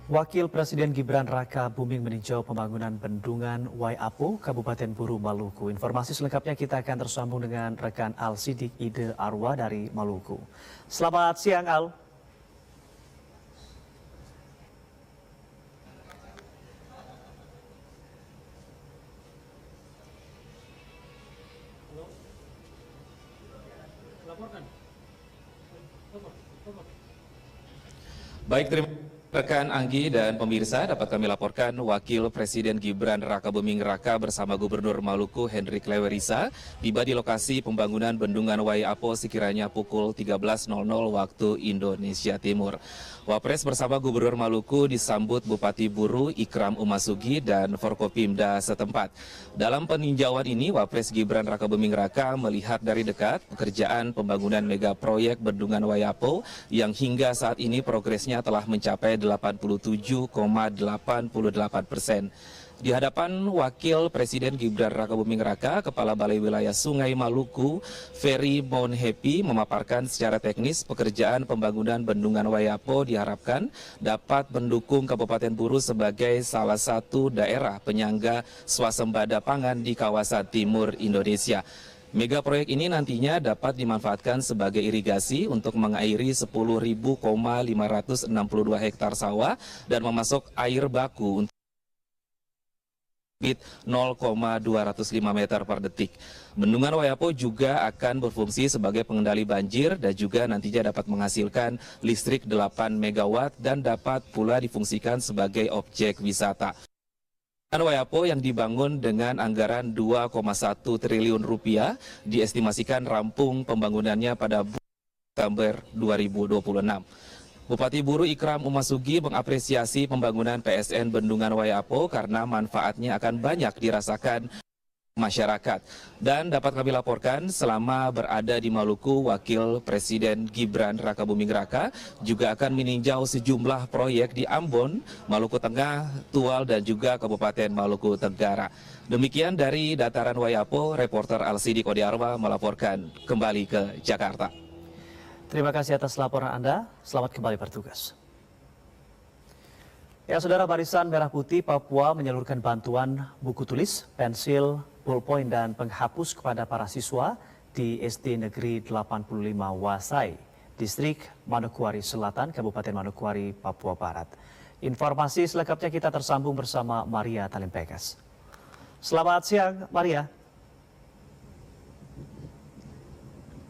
Wakil Presiden Gibran Raka Buming meninjau pembangunan bendungan Waiapo, Kabupaten Buru, Maluku. Informasi selengkapnya kita akan tersambung dengan rekan Al Sidik Ide Arwa dari Maluku. Selamat siang, Al. Baik, terima kasih rekan Anggi dan pemirsa. Dapat kami laporkan Wakil Presiden Gibran Raka Buming Raka bersama Gubernur Maluku Hendrik Lewerisa tiba di lokasi pembangunan bendungan Waiapo sekiranya pukul 13.00 waktu Indonesia Timur. Wapres bersama Gubernur Maluku disambut Bupati Buru Ikram Umasugi dan Forkopimda setempat. Dalam peninjauan ini, Wapres Gibran Raka Buming Raka melihat dari dekat pekerjaan pembangunan mega proyek bendungan Waiapo yang hingga saat ini progresnya telah mencapai 87,88%. Di hadapan Wakil Presiden Gibran Raka Buming Raka, Kepala Balai Wilayah Sungai Maluku, Ferry Monhepi, memaparkan secara teknis pekerjaan pembangunan bendungan Waiapo diharapkan dapat mendukung Kabupaten Buru sebagai salah satu daerah penyangga swasembada pangan di kawasan timur Indonesia. Mega proyek ini nantinya dapat dimanfaatkan sebagai irigasi untuk mengairi 10.562 hektar sawah dan memasok air baku untuk 0,205 meter per detik. Bendungan Waiapo juga akan berfungsi sebagai pengendali banjir dan juga nantinya dapat menghasilkan listrik 8 megawatt dan dapat pula difungsikan sebagai objek wisata. Bendungan Waiapo yang dibangun dengan anggaran 2,1 triliun rupiah diestimasikan rampung pembangunannya pada September 2026. Bupati Buru Ikram Umasugi mengapresiasi pembangunan PSN Bendungan Waiapo karena manfaatnya akan banyak dirasakan masyarakat. Dan dapat kami laporkan selama berada di Maluku, Wakil Presiden Gibran Raka Buming Raka juga akan meninjau sejumlah proyek di Ambon, Maluku Tengah, Tual dan juga Kabupaten Maluku Tenggara. Demikian dari dataran Waiapo, reporter Al Sidik Ide Arwa melaporkan kembali ke Jakarta. Terima kasih atas laporan Anda. Selamat kembali bertugas. Ya, Saudara, Barisan Merah Putih Papua menyalurkan bantuan buku tulis, pensil, ballpoint dan penghapus kepada para siswa di SD Negeri 85 Wasai, Distrik Manokwari Selatan, Kabupaten Manokwari, Papua Barat. Informasi selengkapnya kita tersambung bersama Maria Talimpekas. Selamat siang, Maria.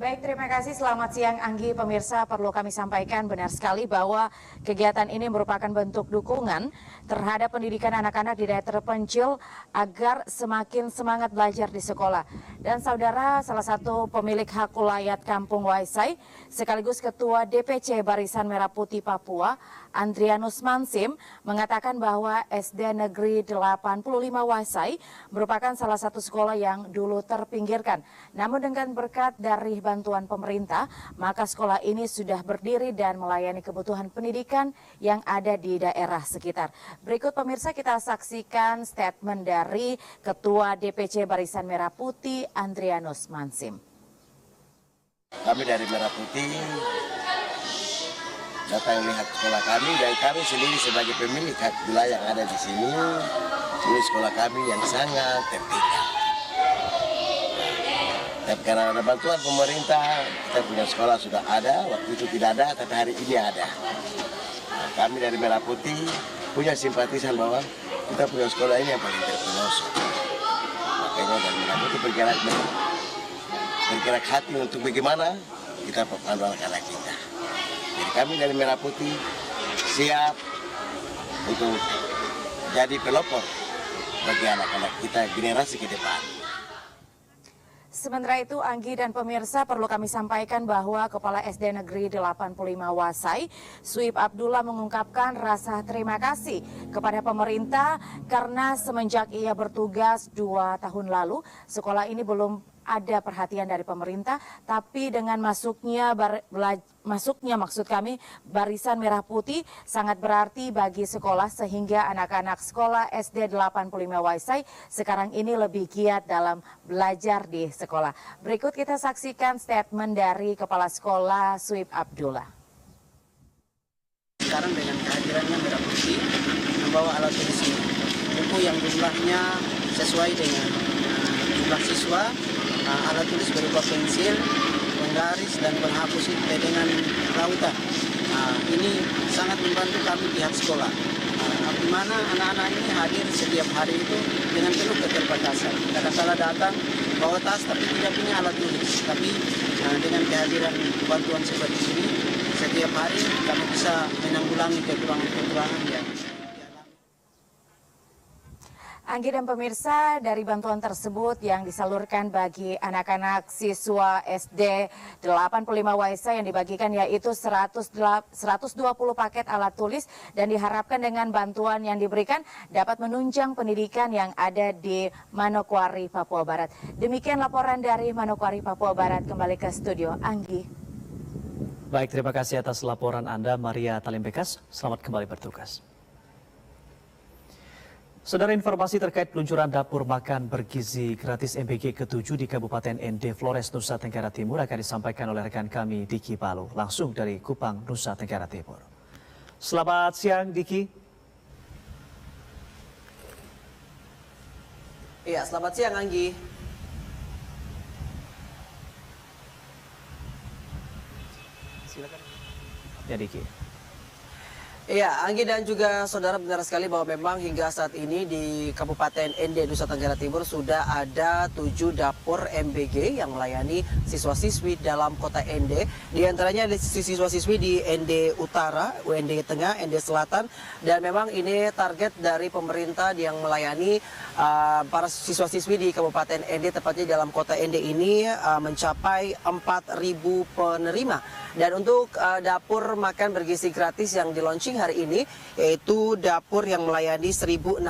Baik, terima kasih. Selamat siang, Anggi. Pemirsa, perlu kami sampaikan benar sekali bahwa kegiatan ini merupakan bentuk dukungan terhadap pendidikan anak-anak di daerah terpencil agar semakin semangat belajar di sekolah. Dan saudara, salah satu pemilik hak ulayat Kampung Waisai, sekaligus Ketua DPC Barisan Merah Putih Papua, Andrianus Mansim, mengatakan bahwa SD Negeri 85 Waisai merupakan salah satu sekolah yang dulu terpinggirkan. Namun dengan berkat dari bantuan pemerintah, maka sekolah ini sudah berdiri dan melayani kebutuhan pendidikan yang ada di daerah sekitar. Berikut pemirsa kita saksikan statement dari Ketua DPC Barisan Merah Putih, Andrianus Mansim. Kami dari Merah Putih datang melihat sekolah kami dan kami sendiri sebagai pemilik hak wilayah yang ada di sini, ini sekolah kami yang sangat tertinggal. Tapi karena ada bantuan pemerintah, kita punya sekolah sudah ada, waktu itu tidak ada, tapi hari ini ada. Nah, kami dari Merah Putih punya simpatisan bahwa kita punya sekolah ini yang paling terpelosok. Makanya dari Merah Putih bergerak hati untuk bagaimana kita membantu anak-anak kita. Jadi kami dari Merah Putih siap untuk jadi pelopor bagi anak-anak kita generasi ke depan. Sementara itu, Anggi dan pemirsa, perlu kami sampaikan bahwa Kepala SD Negeri 85 Wasai, Suip Abdullah, mengungkapkan rasa terima kasih kepada pemerintah karena semenjak ia bertugas 2 tahun lalu, sekolah ini belum ada perhatian dari pemerintah, tapi dengan masuknya maksud kami Barisan Merah Putih sangat berarti bagi sekolah sehingga anak-anak sekolah SD 85 Waisai sekarang ini lebih giat dalam belajar di sekolah. Berikut kita saksikan statement dari Kepala Sekolah Suip Abdullah. Sekarang dengan kehadirannya Merah Putih, membawa alat tulis ini. Buku yang jumlahnya sesuai dengan jumlah siswa, alat tulis berupa pensil, penggaris, dan penghapus dengan rautan. Ini sangat membantu kami pihak sekolah. Di mana anak-anak ini hadir setiap hari itu dengan penuh keterbatasan. Kadang-kala datang bawa tas tapi tidak punya alat tulis. Tapi dengan kehadiran bantuan seperti ini, setiap hari kami bisa menanggulangi kekurangan-kekurangan yang Anggi dan pemirsa, dari bantuan tersebut yang disalurkan bagi anak-anak siswa SD 85 Waisa yang dibagikan yaitu 120 paket alat tulis, dan diharapkan dengan bantuan yang diberikan dapat menunjang pendidikan yang ada di Manokwari, Papua Barat. Demikian laporan dari Manokwari, Papua Barat. Kembali ke studio, Anggi. Baik, terima kasih atas laporan Anda, Maria Talimbekas. Selamat kembali bertugas. Saudara, informasi terkait peluncuran dapur makan bergizi gratis MBG ke-7 di Kabupaten ND Flores, Nusa Tenggara Timur akan disampaikan oleh rekan kami Diki Palu, langsung dari Kupang, Nusa Tenggara Timur. Selamat siang, Diki. Iya, selamat siang Anggi. Silakan. Ya, Diki. Iya, Anggi dan juga saudara, benar sekali bahwa memang hingga saat ini di Kabupaten ND Nusa Tenggara Timur sudah ada 7 dapur MBG yang melayani siswa-siswi dalam kota ND. Di antaranya ada siswa-siswi di ND Utara, ND Tengah, ND Selatan, dan memang ini target dari pemerintah yang melayani para siswa-siswi di Kabupaten ND, tepatnya dalam kota ND ini mencapai 4.000 penerima. Dan untuk dapur makan bergizi gratis yang di launching hari ini, yaitu dapur yang melayani 1.661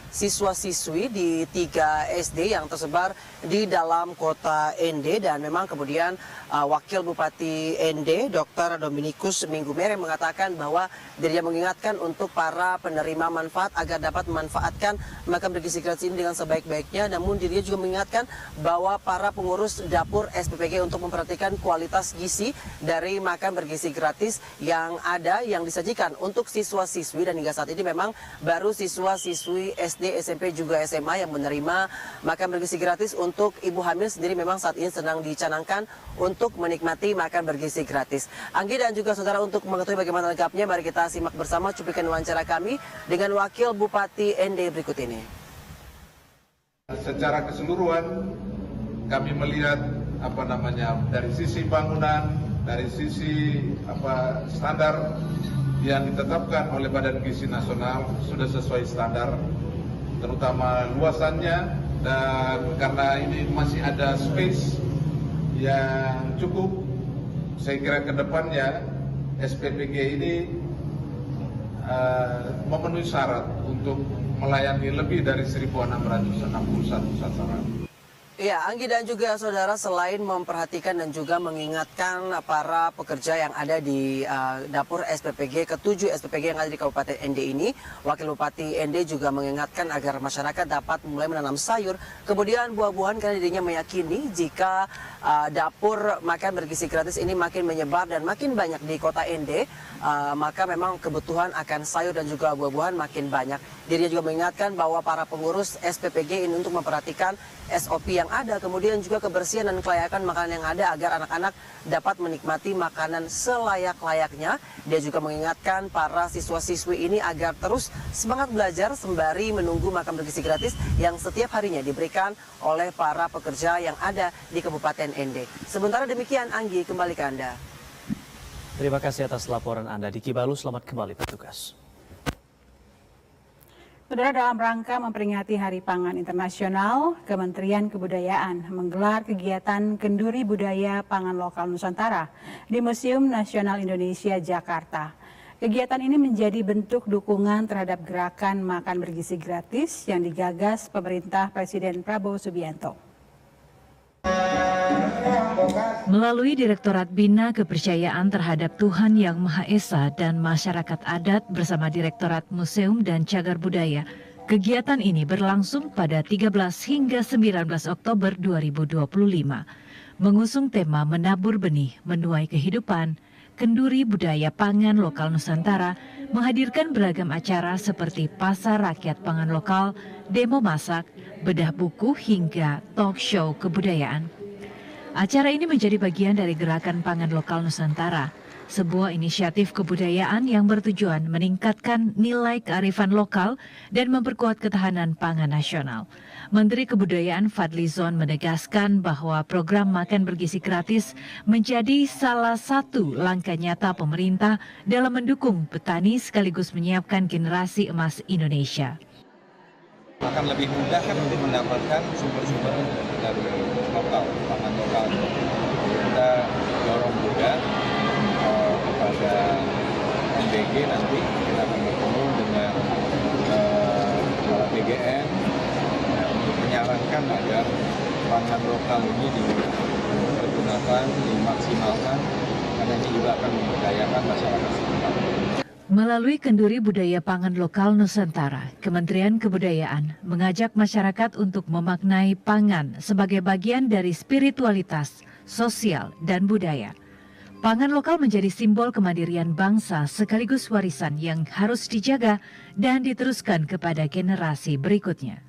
siswa-siswi di 3 SD yang tersebar di dalam kota ND. Dan memang kemudian Wakil Bupati ND, Dr. Dominikus Minggu Mere, mengatakan bahwa dirinya mengingatkan untuk para penerima manfaat agar dapat memanfaatkan makan bergizi gratis ini dengan sebaik-baiknya. Namun dirinya juga mengingatkan bahwa para pengurus dapur SPPG untuk memperhatikan kualitas gizi dari makan bergizi gratis yang ada, yang disajikan untuk siswa-siswi. Dan hingga saat ini memang baru siswa-siswi SD, SMP, juga SMA yang menerima makan bergizi gratis. Untuk ibu hamil sendiri memang saat ini sedang dicanangkan untuk menikmati makan bergizi gratis. Anggi dan juga saudara, untuk mengetahui bagaimana lengkapnya, mari kita simak bersama cuplikan wawancara kami dengan Wakil Bupati ND berikut ini. Secara keseluruhan kami melihat dari sisi bangunan, dari sisi standar yang ditetapkan oleh Badan Gizi Nasional sudah sesuai standar, terutama luasannya, dan karena ini masih ada space yang cukup, saya kira ke depannya SPPG ini memenuhi syarat untuk melayani lebih dari 1.661 sasaran. Iya, Anggi dan juga saudara, selain memperhatikan dan juga mengingatkan para pekerja yang ada di dapur SPPG ke-7 SPPG yang ada di Kabupaten ND ini, Wakil Bupati ND juga mengingatkan agar masyarakat dapat mulai menanam sayur, kemudian buah-buahan, karena dirinya meyakini jika dapur makan bergizi gratis ini makin menyebar dan makin banyak di kota ND, maka memang kebutuhan akan sayur dan juga buah-buahan makin banyak. Dirinya juga mengingatkan bahwa para pengurus SPPG ini untuk memperhatikan SOP yang ada, kemudian juga kebersihan dan kelayakan makanan yang ada agar anak-anak dapat menikmati makanan selayak-layaknya. Dia juga mengingatkan para siswa-siswi ini agar terus semangat belajar sembari menunggu makan bergizi gratis yang setiap harinya diberikan oleh para pekerja yang ada di Kabupaten ND. Sementara demikian, Anggi, kembali ke Anda. Terima kasih atas laporan Anda, Diki Balu. Selamat kembali bertugas. Saudara, dalam rangka memperingati Hari Pangan Internasional, Kementerian Kebudayaan menggelar kegiatan Kenduri Budaya Pangan Lokal Nusantara di Museum Nasional Indonesia, Jakarta. Kegiatan ini menjadi bentuk dukungan terhadap gerakan makan bergizi gratis yang digagas pemerintah Presiden Prabowo Subianto. Melalui Direktorat Bina Kepercayaan Terhadap Tuhan Yang Maha Esa dan Masyarakat Adat bersama Direktorat Museum dan Cagar Budaya, kegiatan ini berlangsung pada 13 hingga 19 Oktober 2025. Mengusung tema Menabur Benih, Menuai Kehidupan, Kenduri Budaya Pangan Lokal Nusantara menghadirkan beragam acara seperti pasar rakyat pangan lokal, demo masak, bedah buku hingga talk show kebudayaan. Acara ini menjadi bagian dari Gerakan Pangan Lokal Nusantara, sebuah inisiatif kebudayaan yang bertujuan meningkatkan nilai kearifan lokal dan memperkuat ketahanan pangan nasional. Menteri Kebudayaan Fadlizon menegaskan bahwa program makan bergizi gratis menjadi salah satu langkah nyata pemerintah dalam mendukung petani sekaligus menyiapkan generasi emas Indonesia. Akan lebih mudah kan untuk mendapatkan sumber-sumber dari lokal, pangan lokal. Kita dorong juga kepada MBG nanti kita akan bertemu dengan para PGN untuk menyarankan agar pangan lokal ini dipergunakan, dimaksimalkan, karena ini juga akan memberdayakan masyarakat setempat. Melalui Kenduri Budaya Pangan Lokal Nusantara, Kementerian Kebudayaan mengajak masyarakat untuk memaknai pangan sebagai bagian dari spiritualitas, sosial, dan budaya. Pangan lokal menjadi simbol kemandirian bangsa sekaligus warisan yang harus dijaga dan diteruskan kepada generasi berikutnya.